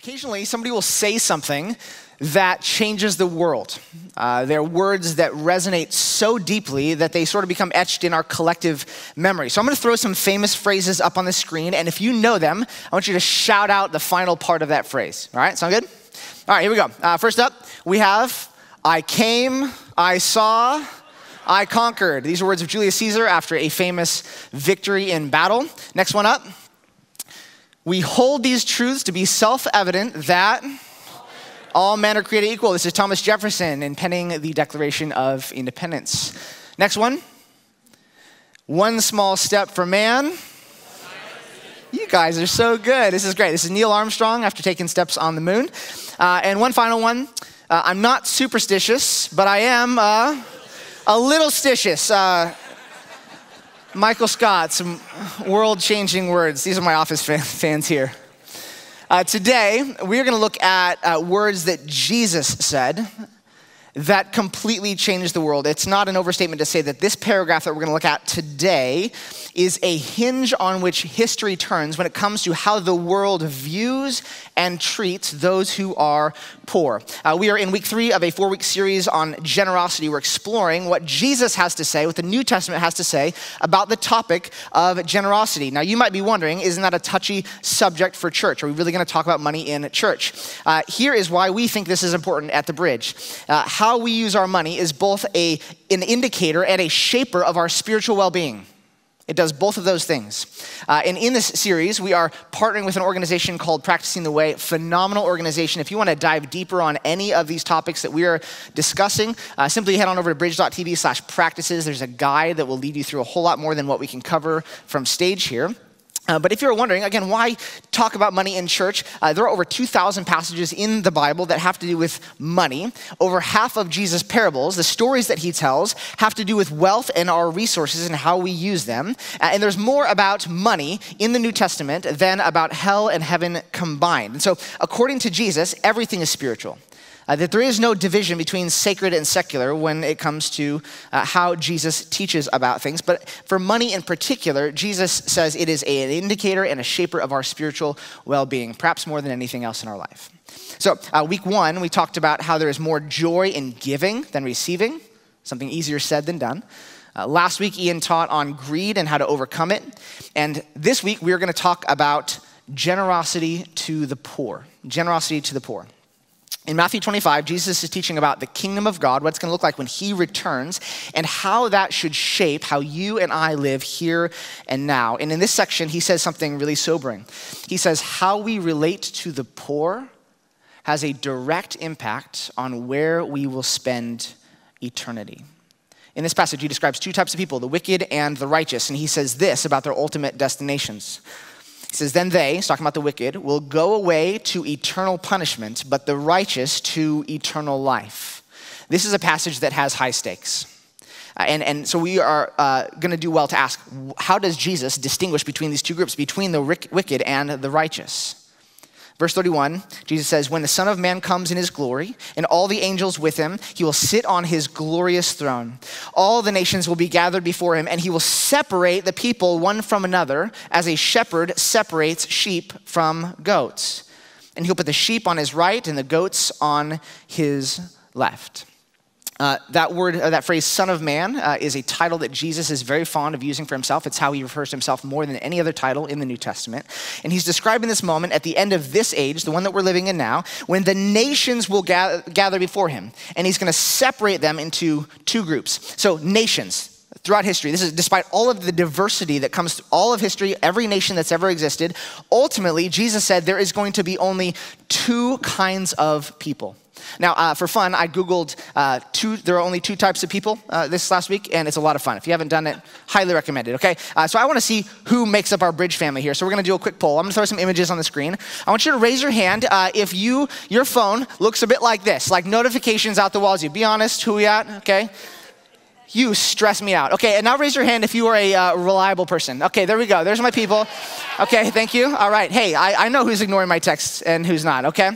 Occasionally, somebody will say something that changes the world. They're words that resonate so deeply that they sort of become etched in our collective memory. So I'm going to throw some famous phrases up on the screen, and if you know them, I want you to shout out the final part of that phrase. All right, sound good? All right, here we go. First up, we have, I came, I saw, I conquered. These are words of Julius Caesar after a famous victory in battle. Next one up. We hold these truths to be self-evident that all men are created equal. This is Thomas Jefferson in penning the Declaration of Independence. Next one. One small step for man. You guys are so good. This is great. This is Neil Armstrong after taking steps on the moon. And one final one. I'm not superstitious, but I am a little stitious. Michael Scott, some world-changing words. These are my Office fans here. Today, we're going to look at words that Jesus said that completely changed the world. It's not an overstatement to say that this paragraph that we're going to look at today is a hinge on which history turns when it comes to how the world views and treats those who are poor. We are in week 3 of a 4-week series on generosity. We're exploring what Jesus has to say, what the New Testament has to say about the topic of generosity. Now, you might be wondering, isn't that a touchy subject for church? Are we really going to talk about money in church? Here is why we think this is important at the Bridge. How we use our money is both an indicator and a shaper of our spiritual well-being. It does both of those things. And in this series, we are partnering with an organization called Practicing the Way, phenomenal organization. If you want to dive deeper on any of these topics that we are discussing, simply head on over to bridge.tv/practices. There's a guide that will lead you through a whole lot more than what we can cover from stage here. But if you're wondering, again, why talk about money in church? There are over 2,000 passages in the Bible that have to do with money. Over half of Jesus' parables, the stories that he tells, have to do with wealth and our resources and how we use them. And there's more about money in the New Testament than about hell and heaven combined. And so, according to Jesus, everything is spiritual. That there is no division between sacred and secular when it comes to how Jesus teaches about things. But for money in particular, Jesus says it is an indicator and a shaper of our spiritual well-being, perhaps more than anything else in our life. So week 1, we talked about how there is more joy in giving than receiving, something easier said than done. Last week, Ian taught on greed and how to overcome it. And this week, we are going to talk about generosity to the poor. Generosity to the poor. In Matthew 25, Jesus is teaching about the kingdom of God, what it's going to look like when he returns, and how that should shape how you and I live here and now. And in this section, he says something really sobering. He says, how we relate to the poor has a direct impact on where we will spend eternity. In this passage, he describes 2 types of people, the wicked and the righteous, and he says this about their ultimate destinations. He says, then they, he's talking about the wicked, will go away to eternal punishment, but the righteous to eternal life. This is a passage that has high stakes. And so we are going to do well to ask, how does Jesus distinguish between these 2 groups, between the wicked and the righteous? Verse 31, Jesus says, when the Son of Man comes in his glory and all the angels with him, he will sit on his glorious throne. All the nations will be gathered before him, and he will separate the people one from another as a shepherd separates sheep from goats. And he'll put the sheep on his right and the goats on his left. That phrase, Son of Man, is a title that Jesus is very fond of using for himself. It's how he refers to himself more than any other title in the New Testament. And he's describing this moment at the end of this age, the one that we're living in now, when the nations will gather before him. And he's going to separate them into 2 groups. So nations. Throughout history, this is despite all of the diversity that comes through all of history, every nation that's ever existed, ultimately, Jesus said there is going to be only 2 kinds of people. Now, for fun, I Googled there are only 2 types of people this last week, and it's a lot of fun. If you haven't done it, highly recommend it, okay? So I want to see who makes up our Bridge family here. So we're going to do a quick poll. I'm going to throw some images on the screen. I want you to raise your hand if your phone looks a bit like this, like notifications out the walls. You be honest, who we at, okay? You stress me out. Okay, and now raise your hand if you are a reliable person. Okay, there we go. There's my people. Okay, thank you. All right. Hey, I know who's ignoring my texts and who's not, okay?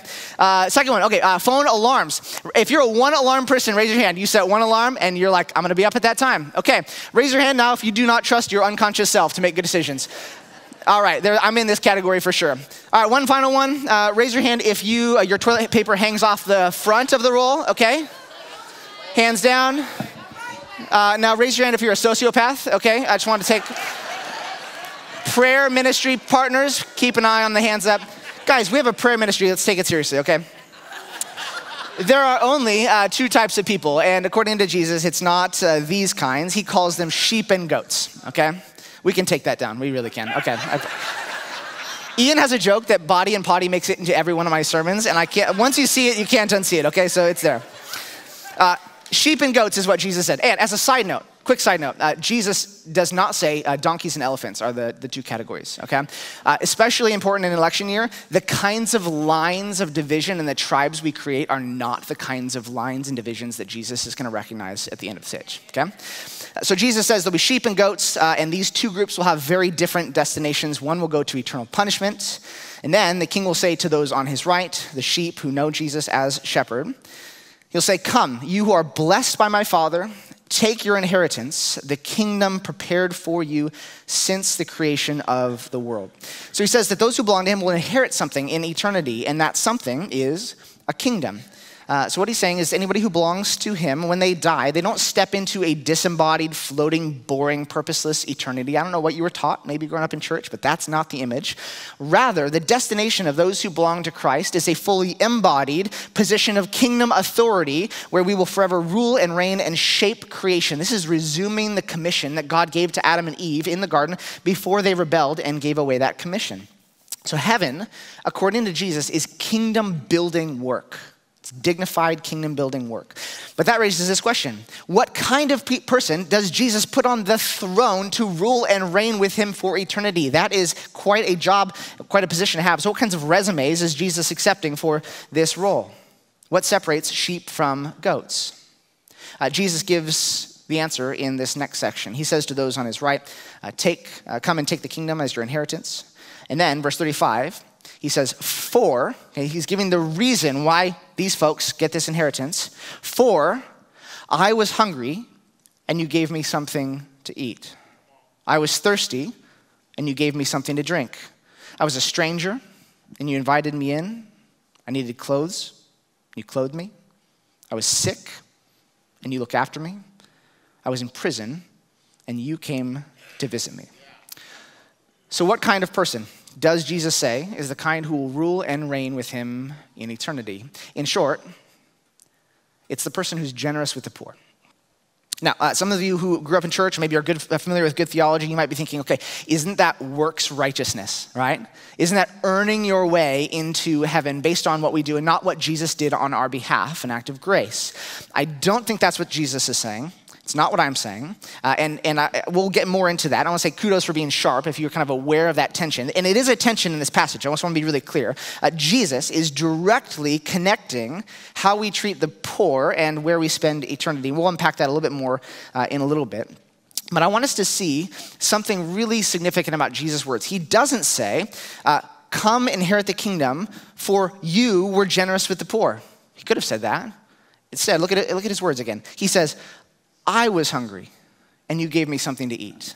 Second one, okay, phone alarms. If you're a 1 alarm person, raise your hand. You set 1 alarm and you're like, I'm going to be up at that time. Okay, raise your hand now if you do not trust your unconscious self to make good decisions. All right, I'm in this category for sure. All right, one final one. Raise your hand if your toilet paper hangs off the front of the roll, okay? Hands down. Now raise your hand if you're a sociopath, okay? I just want to take prayer ministry partners. Keep an eye on the hands up. Guys, we have a prayer ministry. Let's take it seriously, okay? There are only two types of people, and according to Jesus, it's not these kinds. He calls them sheep and goats, okay? We can take that down. We really can. Okay. Ian has a joke that body and potty makes it into every one of my sermons, and once you see it, you can't unsee it, okay? So it's there. Sheep and goats is what Jesus said. And as a side note, quick side note, Jesus does not say donkeys and elephants are the two categories, okay? Especially important in election year, the kinds of lines of division and the tribes we create are not the kinds of lines and divisions that Jesus is gonna recognize at the end of the stage, okay? So Jesus says there'll be sheep and goats, and these two groups will have very different destinations. One will go to eternal punishment, and then the king will say to those on his right, the sheep who know Jesus as shepherd, he'll say, "Come, you who are blessed by my Father, take your inheritance, the kingdom prepared for you since the creation of the world." So he says that those who belong to him will inherit something in eternity, and that something is a kingdom. So what he's saying is anybody who belongs to him, when they die, they don't step into a disembodied, floating, boring, purposeless eternity. I don't know what you were taught, maybe growing up in church, but that's not the image. Rather, the destination of those who belong to Christ is a fully embodied position of kingdom authority where we will forever rule and reign and shape creation. This is resuming the commission that God gave to Adam and Eve in the garden before they rebelled and gave away that commission. So heaven, according to Jesus, is kingdom building work. Dignified kingdom building work. But that raises this question. What kind of person does Jesus put on the throne to rule and reign with him for eternity? That is quite a job, quite a position to have. So what kinds of resumes is Jesus accepting for this role? What separates sheep from goats? Jesus gives the answer in this next section. He says to those on his right, come and take the kingdom as your inheritance. And then verse 35, he says, he's giving the reason why these folks get this inheritance. For I was hungry and you gave me something to eat. I was thirsty and you gave me something to drink. I was a stranger and you invited me in. I needed clothes, you clothed me. I was sick and you looked after me. I was in prison and you came to visit me. So what kind of person does Jesus say is the kind who will rule and reign with him in eternity? In short, it's the person who's generous with the poor. Now, some of you who grew up in church, maybe are familiar with good theology, you might be thinking, okay, isn't that works righteousness, right? Isn't that earning your way into heaven based on what we do and not what Jesus did on our behalf, an act of grace? I don't think that's what Jesus is saying. It's not what I'm saying, we'll get more into that. I want to say kudos for being sharp if you're kind of aware of that tension. And it is a tension in this passage. I just want to be really clear. Jesus is directly connecting how we treat the poor and where we spend eternity. We'll unpack that a little bit more in a little bit. But I want us to see something really significant about Jesus' words. He doesn't say, come inherit the kingdom, for you were generous with the poor. He could have said that. Instead, look at his words again. He says, I was hungry, and you gave me something to eat.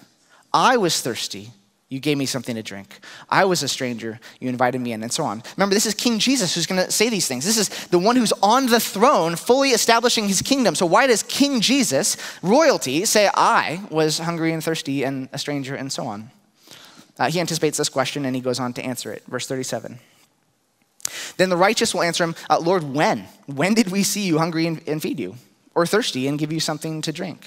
I was thirsty, you gave me something to drink. I was a stranger, you invited me in, and so on. Remember, this is King Jesus who's gonna say these things. This is the one who's on the throne, fully establishing his kingdom. So why does King Jesus, royalty, say, I was hungry and thirsty and a stranger, and so on? He anticipates this question, and he goes on to answer it. Verse 37. Then the righteous will answer him, Lord, when? When did we see you hungry and feed you? Or thirsty and give you something to drink?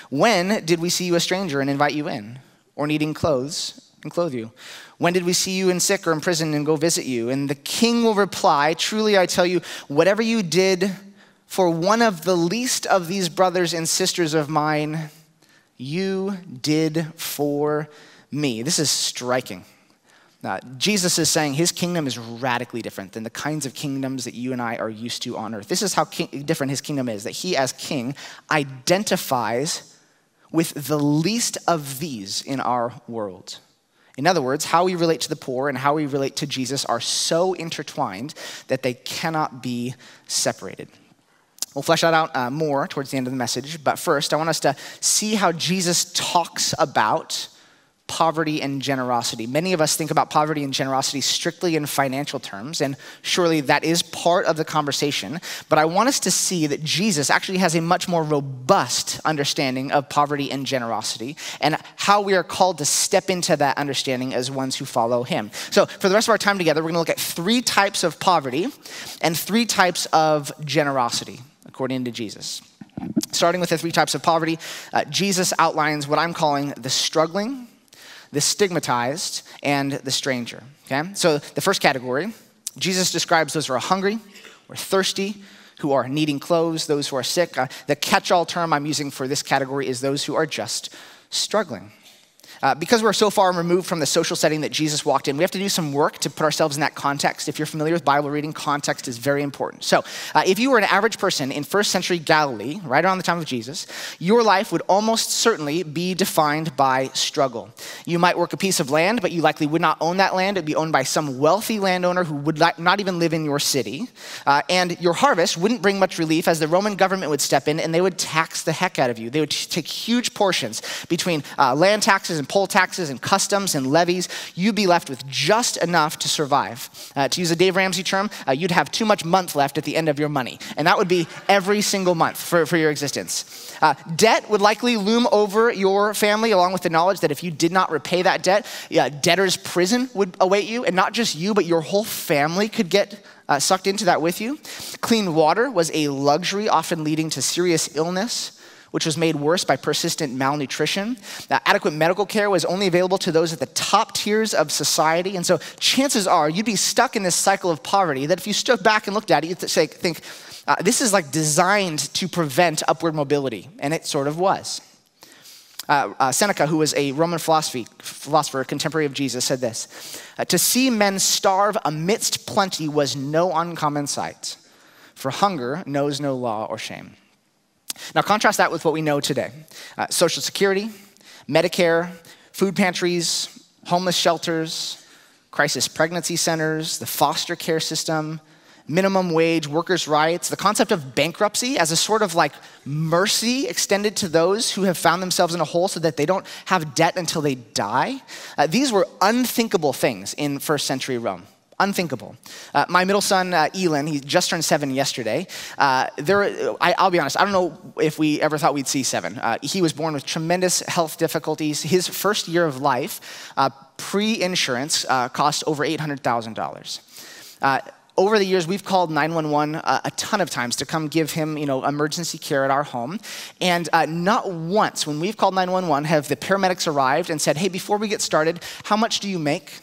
When did we see you a stranger and invite you in? Or needing clothes and clothe you? When did we see you in sick or in prison and go visit you? And the king will reply, truly I tell you, whatever you did for one of the least of these brothers and sisters of mine, you did for me. This is striking. Jesus is saying his kingdom is radically different than the kinds of kingdoms that you and I are used to on earth. This is how different his kingdom is, that he as king identifies with the least of these in our world. In other words, how we relate to the poor and how we relate to Jesus are so intertwined that they cannot be separated. We'll flesh that out more towards the end of the message, but first I want us to see how Jesus talks about poverty and generosity. Many of us think about poverty and generosity strictly in financial terms, and surely that is part of the conversation, but I want us to see that Jesus actually has a much more robust understanding of poverty and generosity, and how we are called to step into that understanding as ones who follow him. So for the rest of our time together, we're gonna look at 3 types of poverty and 3 types of generosity, according to Jesus. Starting with the 3 types of poverty, Jesus outlines what I'm calling the struggling, the stigmatized, and the stranger, okay? So the first category, Jesus describes those who are hungry or thirsty, who are needing clothes, those who are sick. The catch-all term I'm using for this category is those who are just struggling. Because we're so far removed from the social setting that Jesus walked in, we have to do some work to put ourselves in that context. If you're familiar with Bible reading, context is very important. So if you were an average person in first century Galilee, right around the time of Jesus, your life would almost certainly be defined by struggle. You might work a piece of land, but you likely would not own that land. It would be owned by some wealthy landowner who would not even live in your city. And your harvest wouldn't bring much relief, as the Roman government would step in and they would tax the heck out of you. They would take huge portions between land taxes and poll taxes and customs and levies. You'd be left with just enough to survive. To use a Dave Ramsey term, you'd have too much month left at the end of your money. And that would be every single month for your existence. Debt would likely loom over your family, along with the knowledge that if you did not repay that debt, debtor's prison would await you. And not just you, but your whole family could get sucked into that with you. Clean water was a luxury, often leading to serious illness, which was made worse by persistent malnutrition. Adequate medical care was only available to those at the top tiers of society. And so chances are you'd be stuck in this cycle of poverty that if you stood back and looked at it, you'd think, this is like designed to prevent upward mobility. And it sort of was. Seneca, who was a Roman philosopher, contemporary of Jesus, said this: to see men starve amidst plenty was no uncommon sight, for hunger knows no law or shame. Now contrast that with what we know today. Social Security, Medicare, food pantries, homeless shelters, crisis pregnancy centers, the foster care system, minimum wage, workers' rights, the concept of bankruptcy as a sort of like mercy extended to those who have found themselves in a hole so that they don't have debt until they die. These were unthinkable things in first century Rome. Unthinkable. My middle son, Elin, he just turned 7 yesterday. I'll be honest, I don't know if we ever thought we'd see 7. He was born with tremendous health difficulties. His first year of life, pre-insurance, cost over $800,000. Over the years, we've called 911 a ton of times to come give him, emergency care at our home. And not once, when we've called 911, have the paramedics arrived and said, hey, before we get started, how much do you make?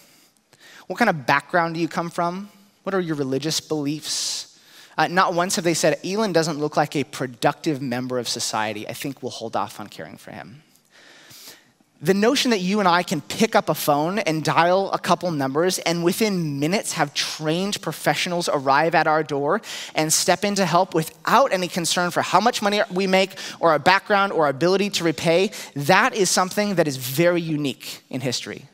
What kind of background do you come from? What are your religious beliefs? Not once have they said, Elin doesn't look like a productive member of society. I think we'll hold off on caring for him. The notion that you and I can pick up a phone and dial a couple numbers and within minutes have trained professionals arrive at our door and step in to help without any concern for how much money we make or our background or our ability to repay, that is something that is very unique in history.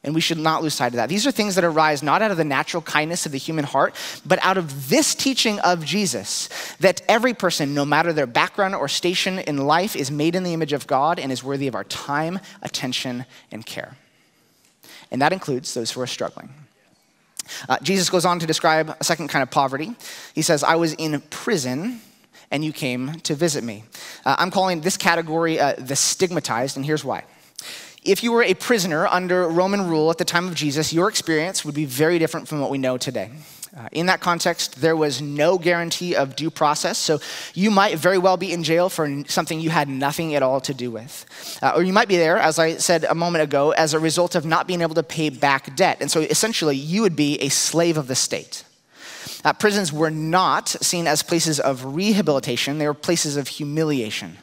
And we should not lose sight of that. These are things that arise not out of the natural kindness of the human heart, but out of this teaching of Jesus, that every person, no matter their background or station in life, is made in the image of God and is worthy of our time, attention, and care. And that includes those who are struggling. Jesus goes on to describe a second kind of poverty. He says, I was in prison and you came to visit me. I'm calling this category the stigmatized, and here's why. If you were a prisoner under Roman rule at the time of Jesus, your experience would be very different from what we know today. In that context, there was no guarantee of due process, so you might very well be in jail for something you had nothing at all to do with. Or you might be there, as I said a moment ago, as a result of not being able to pay back debt. And so essentially, you would be a slave of the state. Prisons were not seen as places of rehabilitation, they were places of humiliation.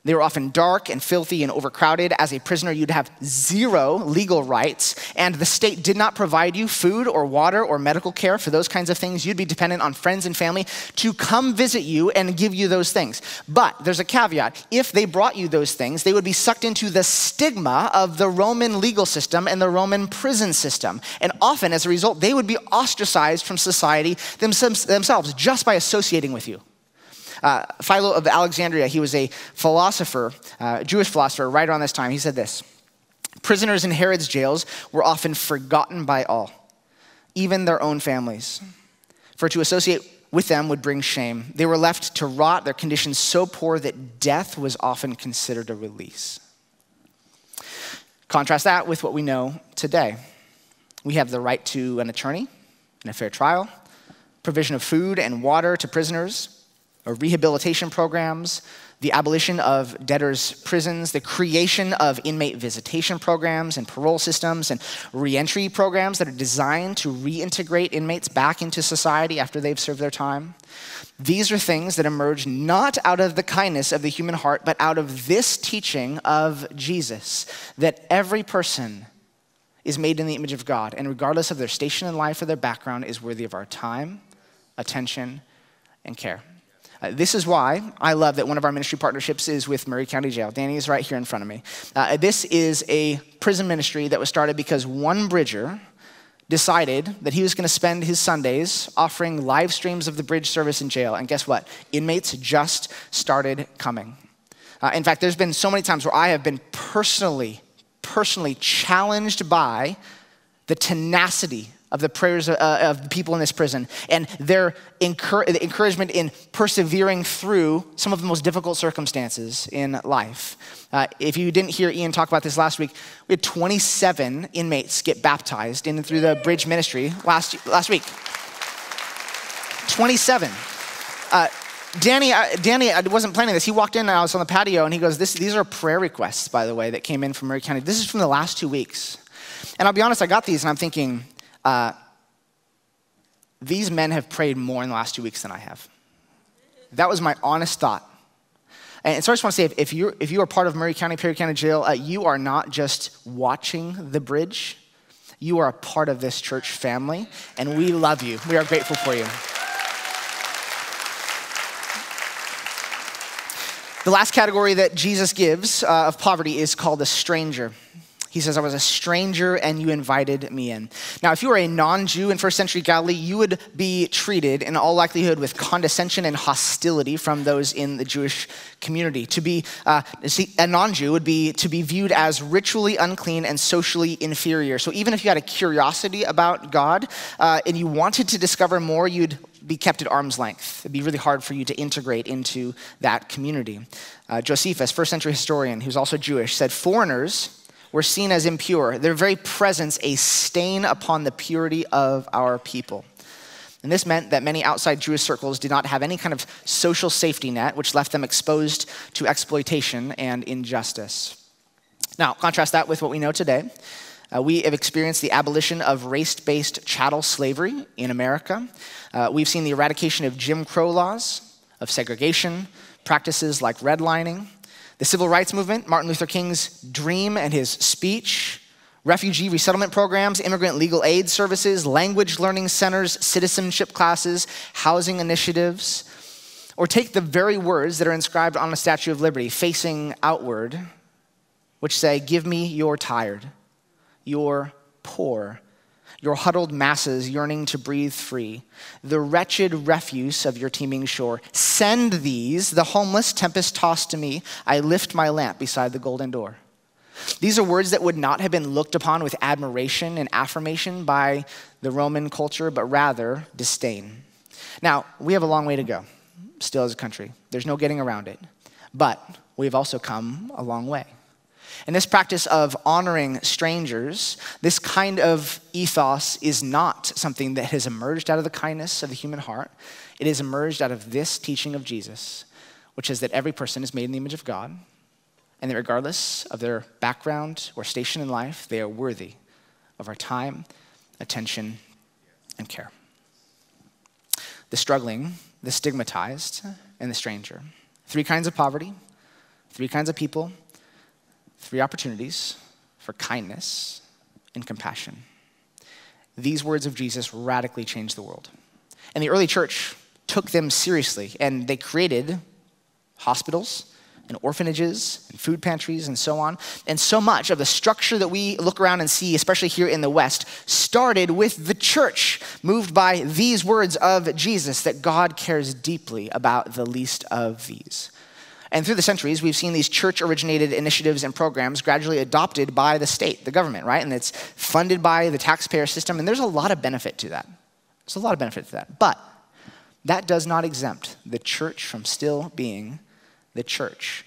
They were often dark and filthy and overcrowded. As a prisoner, you'd have zero legal rights, and the state did not provide you food or water or medical care for those kinds of things. You'd be dependent on friends and family to come visit you and give you those things. But there's a caveat. If they brought you those things, they would be sucked into the stigma of the Roman legal system and the Roman prison system. And often, as a result, they would be ostracized from society themselves just by associating with you. Philo of Alexandria, he was a philosopher, Jewish philosopher, right around this time. He said this: Prisoners in Herod's jails were often forgotten by all, even their own families. For to associate with them would bring shame. They were left to rot, their conditions so poor that death was often considered a release. Contrast that with what we know today. We have the right to an attorney and a fair trial, provision of food and water to prisoners, or rehabilitation programs, the abolition of debtors' prisons, the creation of inmate visitation programs and parole systems and reentry programs that are designed to reintegrate inmates back into society after they've served their time. These are things that emerge not out of the kindness of the human heart, but out of this teaching of Jesus, that every person is made in the image of God, and regardless of their station in life or their background, is worthy of our time, attention, and care. This is why I love that one of our ministry partnerships is with Murray County Jail. Danny is right here in front of me. This is a prison ministry that was started because one Bridger decided that he was going to spend his Sundays offering live streams of the Bridge service in jail. And guess what? Inmates just started coming. In fact, there's been so many times where I have been personally challenged by the tenacity of the prayers of the people in this prison and their encouragement in persevering through some of the most difficult circumstances in life. If you didn't hear Ian talk about this last week, we had 27 inmates get baptized in and through the Bridge ministry last week. 27. Danny, I wasn't planning this. He walked in and I was on the patio and he goes, these are prayer requests, by the way, that came in from Murray County. This is from the last 2 weeks. And I'll be honest, I got these and I'm thinking, these men have prayed more in the last 2 weeks than I have. That was my honest thought. And so I just want to say, if you are part of Murray County, Perry County Jail, you are not just watching the Bridge. You are a part of this church family, and we love you. We are grateful for you. The last category that Jesus gives of poverty is called a stranger. He says, I was a stranger and you invited me in. Now, if you were a non-Jew in first century Galilee, you would be treated in all likelihood with condescension and hostility from those in the Jewish community. To be a non-Jew would be to be viewed as ritually unclean and socially inferior. So even if you had a curiosity about God and you wanted to discover more, you'd be kept at arm's length. It'd be really hard for you to integrate into that community. Josephus, first century historian, who's also Jewish, said foreigners were seen as impure, their very presence a stain upon the purity of our people. And this meant that many outside Jewish circles did not have any kind of social safety net, which left them exposed to exploitation and injustice. Now, contrast that with what we know today. We have experienced the abolition of race-based chattel slavery in America. We've seen the eradication of Jim Crow laws, of segregation, practices like redlining, the civil rights movement, Martin Luther King's dream and his speech, refugee resettlement programs, immigrant legal aid services, language learning centers, citizenship classes, housing initiatives. Or take the very words that are inscribed on the Statue of Liberty, facing outward, which say, give me your tired, your poor, your huddled masses yearning to breathe free, the wretched refuse of your teeming shore. Send these, the homeless, tempest-tossed to me. I lift my lamp beside the golden door. These are words that would not have been looked upon with admiration and affirmation by the Roman culture, but rather disdain. Now, we have a long way to go, still as a country. There's no getting around it. But we've also come a long way. And this practice of honoring strangers, this kind of ethos is not something that has emerged out of the kindness of the human heart. It has emerged out of this teaching of Jesus, which is that every person is made in the image of God, and that regardless of their background or station in life, they are worthy of our time, attention, and care. The struggling, the stigmatized, and the stranger. 3 kinds of poverty, 3 kinds of people, 3 opportunities for kindness and compassion. These words of Jesus radically changed the world. And the early church took them seriously, and they created hospitals and orphanages and food pantries and so on. And so much of the structure that we look around and see, especially here in the West, started with the church, moved by these words of Jesus, that God cares deeply about the least of these. And through the centuries, we've seen these church-originated initiatives and programs gradually adopted by the state, the government, right? And it's funded by the taxpayer system, and there's a lot of benefit to that. There's a lot of benefit to that. But that does not exempt the church from still being the church.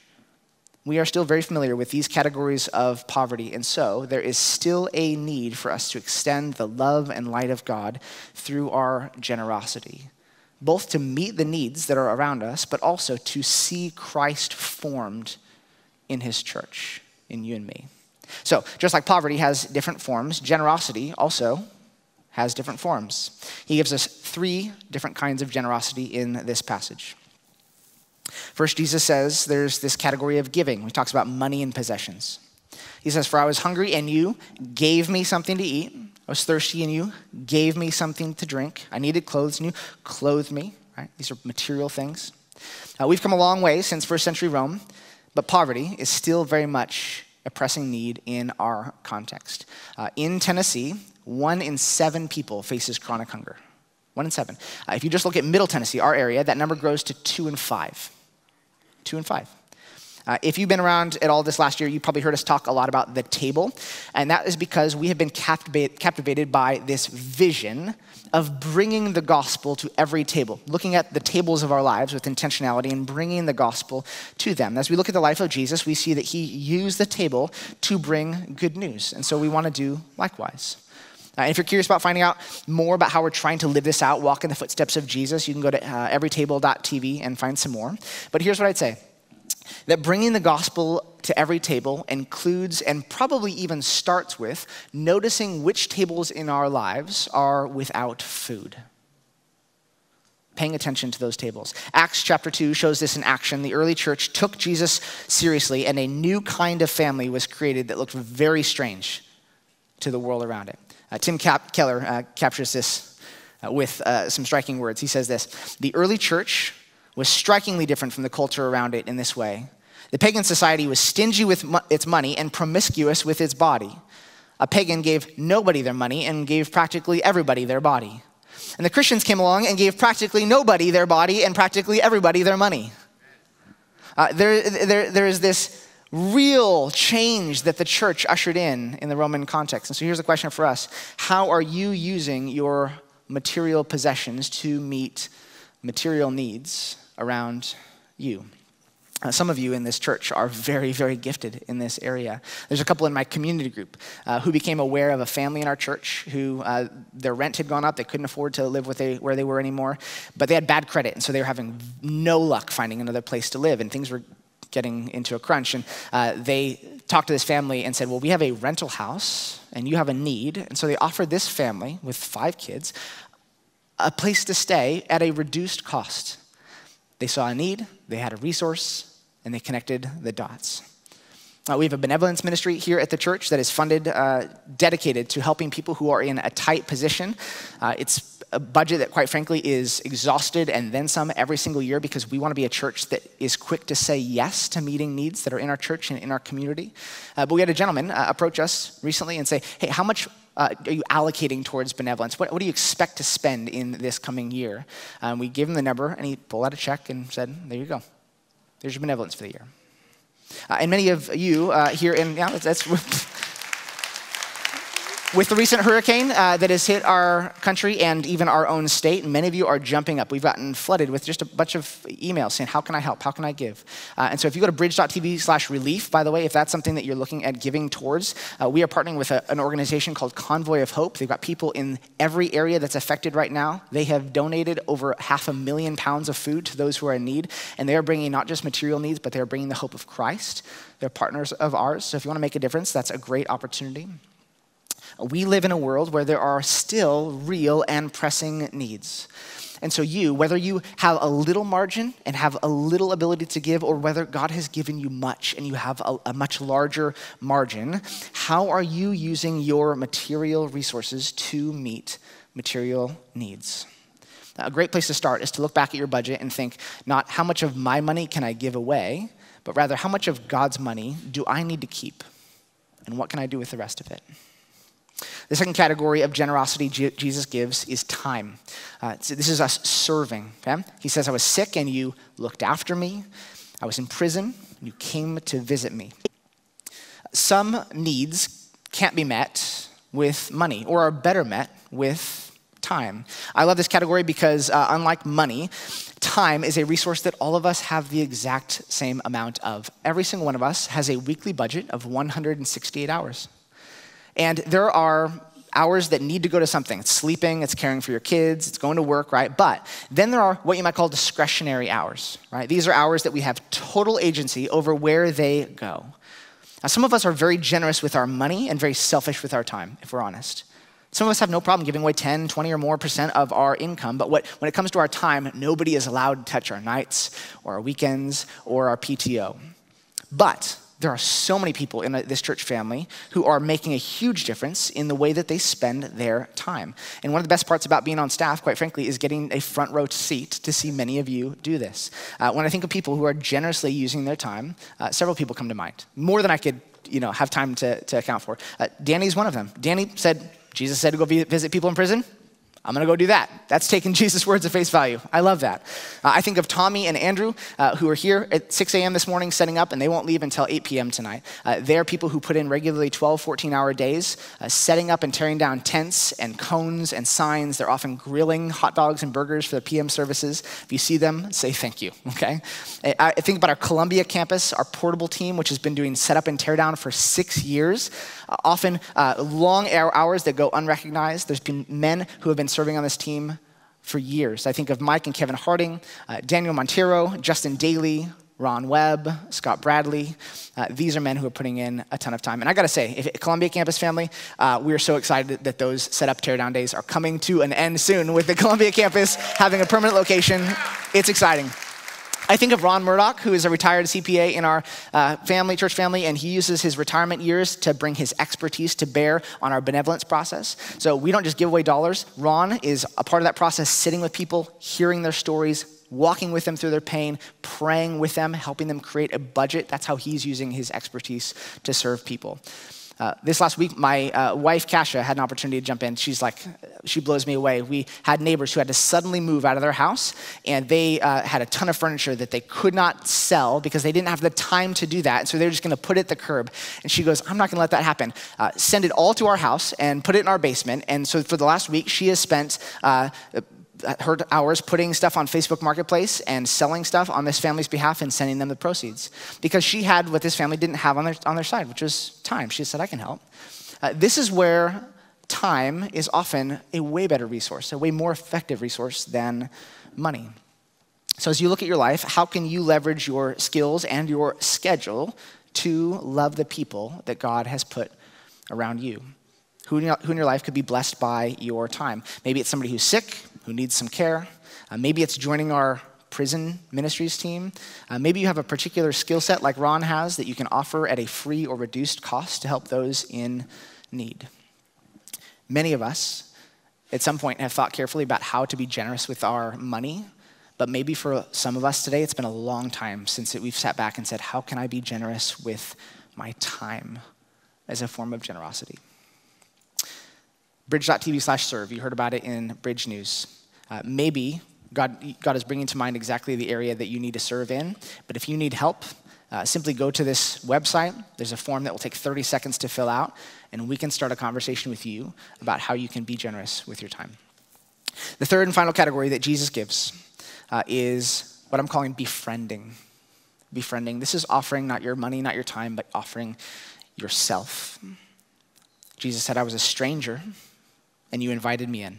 We are still very familiar with these categories of poverty, and so there is still a need for us to extend the love and light of God through our generosity, both to meet the needs that are around us, but also to see Christ formed in his church, in you and me. So just like poverty has different forms, generosity also has different forms. He gives us 3 different kinds of generosity in this passage. First, Jesus says there's this category of giving. He talks about money and possessions. He says, for I was hungry and you gave me something to eat. I was thirsty and you gave me something to drink. I needed clothes and you clothed me. Right? These are material things. We've come a long way since first century Rome, but poverty is still very much a pressing need in our context. In Tennessee, 1 in 7 people faces chronic hunger. 1 in 7. If you just look at Middle Tennessee, our area, that number grows to 2 in 5. 2 in 5. If you've been around at all this last year, you probably heard us talk a lot about the table. And that is because we have been captivated by this vision of bringing the gospel to every table, looking at the tables of our lives with intentionality and bringing the gospel to them. As we look at the life of Jesus, we see that he used the table to bring good news. And so we want to do likewise. If you're curious about finding out more about how we're trying to live this out, walk in the footsteps of Jesus, you can go to everytable.tv and find some more. But here's what I'd say, that bringing the gospel to every table includes and probably even starts with noticing which tables in our lives are without food. Paying attention to those tables. Acts chapter 2 shows this in action. The early church took Jesus seriously, and a new kind of family was created that looked very strange to the world around it. Tim Keller captures this with some striking words. He says this, the early church was strikingly different from the culture around it in this way. The pagan society was stingy with its money and promiscuous with its body. A pagan gave nobody their money and gave practically everybody their body. And the Christians came along and gave practically nobody their body and practically everybody their money. There is this real change that the church ushered in the Roman context. And so here's the question for us. How are you using your material possessions to meet material needs around you? Some of you in this church are very, very gifted in this area. There's a couple in my community group who became aware of a family in our church who their rent had gone up. They couldn't afford to live where they were anymore, but they had bad credit, and so they were having no luck finding another place to live, and things were getting into a crunch. And they talked to this family and said, well, we have a rental house, and you have a need. And so they offered this family with 5 kids a place to stay at a reduced cost. They saw a need, they had a resource, and they connected the dots. We have a benevolence ministry here at the church that is funded, dedicated to helping people who are in a tight position. It's a budget that, quite frankly, is exhausted and then some every single year because we want to be a church that is quick to say yes to meeting needs that are in our church and in our community. But we had a gentleman approach us recently and say, hey, how much are you allocating towards benevolence? What do you expect to spend in this coming year? We gave him the number, and he pulled out a check and said, there you go. There's your benevolence for the year. And many of you here in, that's with the recent hurricane that has hit our country and even our own state, many of you are jumping up. We've gotten flooded with just a bunch of emails saying, how can I help? How can I give? And so if you go to bridge.tv/relief, by the way, if that's something that you're looking at giving towards, we are partnering with an organization called Convoy of Hope. They've got people in every area that's affected right now. They have donated over 500,000 pounds of food to those who are in need, and they are bringing not just material needs, but they're bringing the hope of Christ. They're partners of ours, so if you want to make a difference, that's a great opportunity. We live in a world where there are still real and pressing needs. And so you, whether you have a little margin and have a little ability to give, or whether God has given you much and you have a much larger margin, how are you using your material resources to meet material needs? A great place to start is to look back at your budget and think, not how much of my money can I give away, but rather how much of God's money do I need to keep? And what can I do with the rest of it? The second category of generosity Jesus gives is time. So this is us serving. Okay? He says, I was sick and you looked after me. I was in prison, and you came to visit me. Some needs can't be met with money or are better met with time. I love this category because unlike money, time is a resource that all of us have the exact same amount of. Every single one of us has a weekly budget of 168 hours. And there are hours that need to go to something. It's sleeping, it's caring for your kids, it's going to work, right? But then there are what you might call discretionary hours, right? These are hours that we have total agency over where they go. Now, some of us are very generous with our money and very selfish with our time, if we're honest. Some of us have no problem giving away 10, 20 or more % of our income, but when it comes to our time, nobody is allowed to touch our nights or our weekends or our PTO. But there are so many people in this church family who are making a huge difference in the way that they spend their time. And one of the best parts about being on staff, quite frankly, is getting a front row seat to see many of you do this. When I think of people who are generously using their time, several people come to mind, more than I could have time to account for. Danny's one of them. Danny said, Jesus said to go visit people in prison. I'm going to go do that. That's taking Jesus' words at face value. I love that. I think of Tommy and Andrew, who are here at 6 a.m. this morning setting up, and they won't leave until 8 p.m. tonight. They're people who put in regularly 12, 14-hour days, setting up and tearing down tents and cones and signs. They're often grilling hot dogs and burgers for the PM services. If you see them, say thank you, okay? I think about our Columbia campus, our portable team, which has been doing setup and tear down for 6 years, often long hours that go unrecognized. There's been men who have been serving on this team for years. I think of Mike and Kevin Harding, Daniel Montero, Justin Daly, Ron Webb, Scott Bradley. These are men who are putting in a ton of time. And I gotta say, Columbia Campus family, we are so excited that those setup teardown days are coming to an end soon with the Columbia Campus having a permanent location. It's exciting. I think of Ron Murdoch, who is a retired CPA in our church family, and he uses his retirement years to bring his expertise to bear on our benevolence process. So we don't just give away dollars. Ron is a part of that process, sitting with people, hearing their stories, walking with them through their pain, praying with them, helping them create a budget. That's how he's using his expertise to serve people. This last week, my wife, Kasha, had an opportunity to jump in. She blows me away. We had neighbors who had to suddenly move out of their house, and they had a ton of furniture that they could not sell because they didn't have the time to do that. So they were just gonna put it at the curb. And she goes, I'm not gonna let that happen. Send it all to our house and put it in our basement. And so for the last week, she has spent her hours putting stuff on Facebook Marketplace and selling stuff on this family's behalf and sending them the proceeds. Because she had what this family didn't have on their side, which was time. She said, I can help. This is where time is often a way better resource, a way more effective resource than money. So as you look at your life, how can you leverage your skills and your schedule to love the people that God has put around you? Who in your life could be blessed by your time? Maybe it's somebody who's sick, who needs some care. Maybe it's joining our prison ministries team. Maybe you have a particular skill set like Ron has that you can offer at a free or reduced cost to help those in need. Many of us, at some point, have thought carefully about how to be generous with our money, but maybe for some of us today, it's been a long time since we've sat back and said, how can I be generous with my time as a form of generosity? Bridge.tv/serve. You heard about it in Bridge News. Maybe God is bringing to mind exactly the area that you need to serve in. But if you need help, simply go to this website. There's a form that will take 30 seconds to fill out, and we can start a conversation with you about how you can be generous with your time. The third and final category that Jesus gives is what I'm calling befriending. Befriending. This is offering not your money, not your time, but offering yourself. Jesus said, I was a stranger, and you invited me in.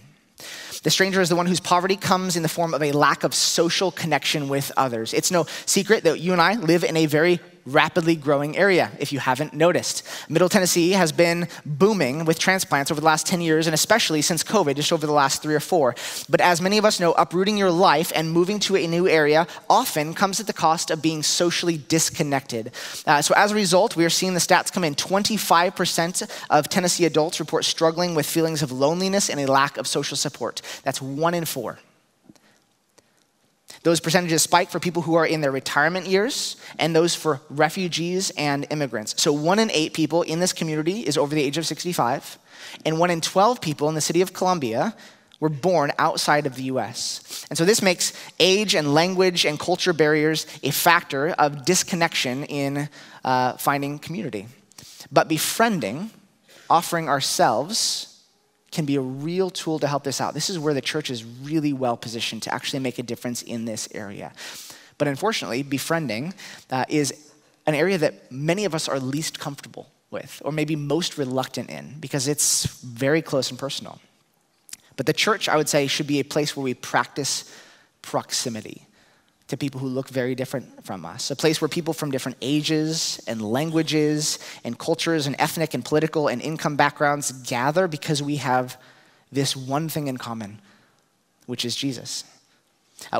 The stranger is the one whose poverty comes in the form of a lack of social connection with others. It's no secret that you and I live in a very rapidly growing area, if you haven't noticed. Middle Tennessee has been booming with transplants over the last 10 years, and especially since COVID, just over the last 3 or 4. But as many of us know, uprooting your life and moving to a new area often comes at the cost of being socially disconnected. So as a result, we are seeing the stats come in. 25% of Tennessee adults report struggling with feelings of loneliness and a lack of social support. That's 1 in 4. Those percentages spike for people who are in their retirement years and those for refugees and immigrants. So 1 in 8 people in this community is over the age of 65, and 1 in 12 people in the city of Columbia were born outside of the US. And so this makes age and language and culture barriers a factor of disconnection in finding community. But befriending, offering ourselves, can be a real tool to help this out. This is where the church is really well positioned to actually make a difference in this area. But unfortunately, befriending is an area that many of us are least comfortable with, or maybe most reluctant in, because it's very close and personal. But the church, I would say, should be a place where we practice proximity to people who look very different from us. A place where people from different ages and languages and cultures and ethnic and political and income backgrounds gather because we have this one thing in common, which is Jesus.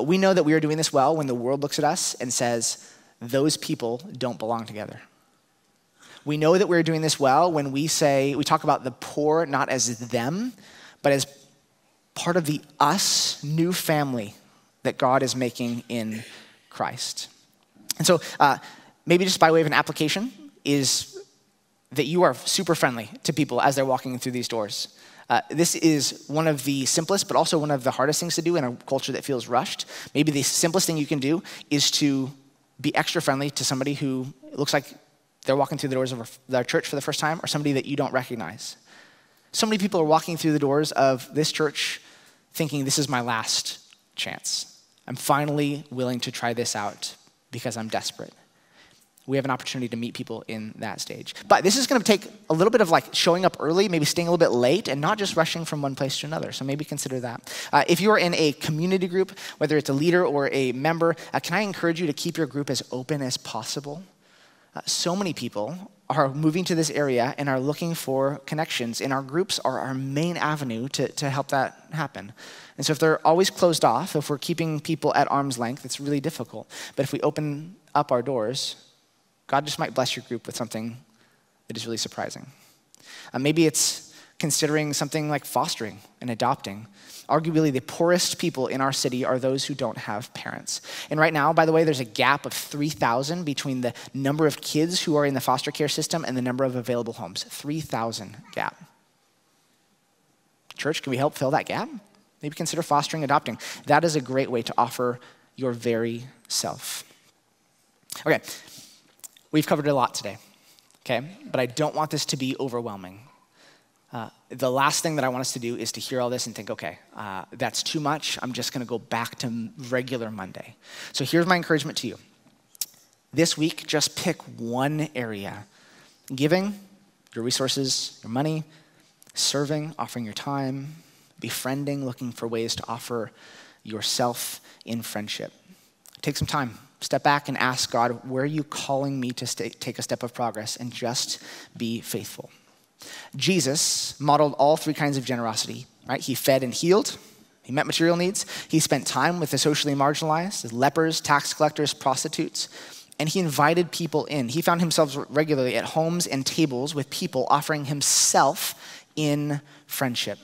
We know that we are doing this well when the world looks at us and says, those people don't belong together. We know that we're doing this well when we talk about the poor not as them, but as part of the us new family that God is making in Christ. And so maybe just by way of an application is that you are super friendly to people as they're walking through these doors. This is one of the simplest, but also one of the hardest things to do in a culture that feels rushed. Maybe the simplest thing you can do is to be extra friendly to somebody who looks like they're walking through the doors of their church for the first time, or somebody that you don't recognize. So many people are walking through the doors of this church thinking, this is my last chance. I'm finally willing to try this out because I'm desperate. We have an opportunity to meet people in that stage. But this is going to take a little bit of like showing up early, maybe staying a little bit late, and not just rushing from one place to another. So maybe consider that. If you are in a community group, whether it's a leader or a member, can I encourage you to keep your group as open as possible? So many people are moving to this area and are looking for connections, and our groups are our main avenue to help that happen. And so if they're always closed off, if we're keeping people at arm's length, it's really difficult. But if we open up our doors, God just might bless your group with something that is really surprising. Maybe it's considering something like fostering and adopting. Arguably, the poorest people in our city are those who don't have parents. And right now, by the way, there's a gap of 3,000 between the number of kids who are in the foster care system and the number of available homes. 3,000 gap. Church, can we help fill that gap? Maybe consider fostering, adopting. That is a great way to offer your very self. Okay, we've covered a lot today, okay? But I don't want this to be overwhelming. The last thing that I want us to do is to hear all this and think, okay, that's too much. I'm just going to go back to regular Monday. So here's my encouragement to you. This week, just pick one area. Giving, your resources, your money, serving, offering your time, befriending, looking for ways to offer yourself in friendship. Take some time. Step back and ask God, where are you calling me to take a step of progress, and just be faithful. Jesus modeled all three kinds of generosity, right? He fed and healed. He met material needs. He spent time with the socially marginalized, the lepers, tax collectors, prostitutes, and he invited people in. He found himself regularly at homes and tables with people, offering himself in friendship.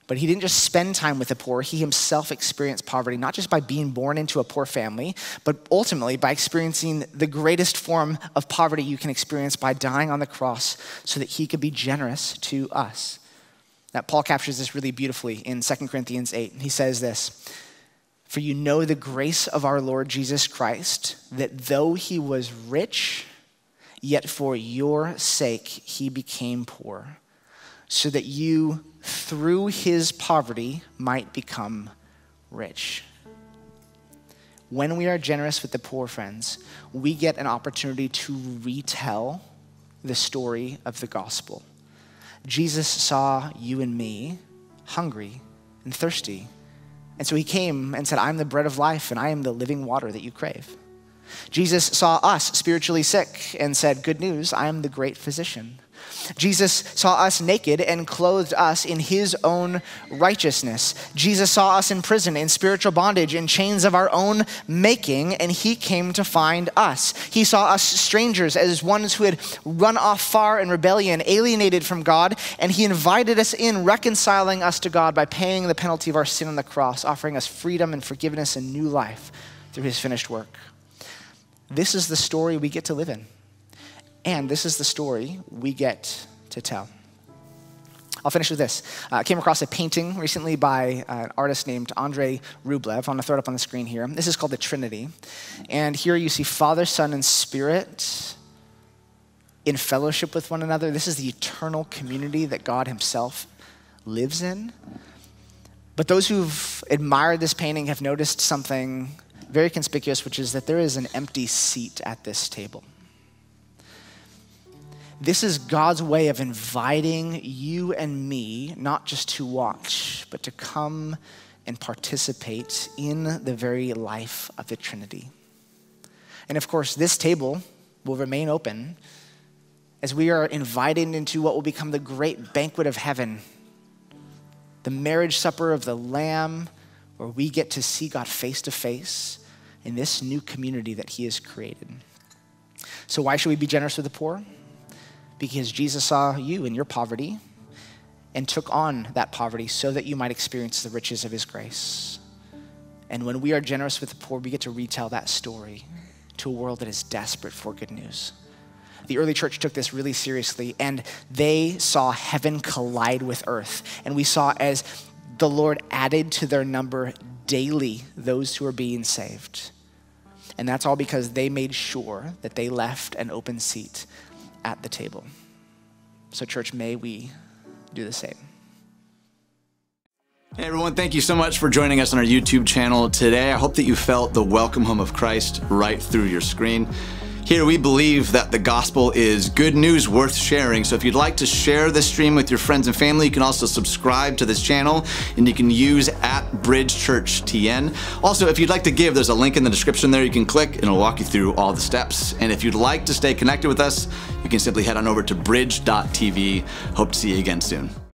But he didn't just spend time with the poor. He himself experienced poverty, not just by being born into a poor family, but ultimately by experiencing the greatest form of poverty you can experience by dying on the cross so that he could be generous to us. Now, Paul captures this really beautifully in 2 Corinthians 8. He says this, "For you know the grace of our Lord Jesus Christ, that though he was rich, yet for your sake he became poor, so that you through his poverty might become rich." When we are generous with the poor, friends, we get an opportunity to retell the story of the gospel. Jesus saw you and me hungry and thirsty, and so he came and said, "I'm the bread of life, and I am the living water that you crave." Jesus saw us spiritually sick and said, "Good news, I am the great physician." Jesus saw us naked and clothed us in his own righteousness. Jesus saw us in prison, in spiritual bondage, in chains of our own making, and he came to find us. He saw us strangers as ones who had run off far in rebellion, alienated from God, and he invited us in, reconciling us to God by paying the penalty of our sin on the cross, offering us freedom and forgiveness and new life through his finished work. This is the story we get to live in. And this is the story we get to tell. I'll finish with this. I came across a painting recently by an artist named Andrei Rublev. I want to throw it up on the screen here. This is called the Trinity. And here you see Father, Son, and Spirit in fellowship with one another. This is the eternal community that God himself lives in. But those who've admired this painting have noticed something very conspicuous, which is that there is an empty seat at this table. This is God's way of inviting you and me, not just to watch, but to come and participate in the very life of the Trinity. And of course, this table will remain open as we are invited into what will become the great banquet of heaven, the marriage supper of the Lamb, where we get to see God face to face in this new community that he has created. So why should we be generous with the poor? Because Jesus saw you in your poverty and took on that poverty so that you might experience the riches of his grace. And when we are generous with the poor, we get to retell that story to a world that is desperate for good news. The early church took this really seriously, and they saw heaven collide with earth. And we saw as the Lord added to their number daily those who are being saved. And that's all because they made sure that they left an open seat at the table. So church, may we do the same. Hey everyone, thank you so much for joining us on our YouTube channel today. I hope that you felt the welcome home of Christ right through your screen. Here we believe that the gospel is good news worth sharing. So if you'd like to share this stream with your friends and family, you can also subscribe to this channel, and you can use @BridgeChurchTN. Also, if you'd like to give, there's a link in the description there you can click, and it'll walk you through all the steps. And if you'd like to stay connected with us, you can simply head on over to bridge.tv. Hope to see you again soon.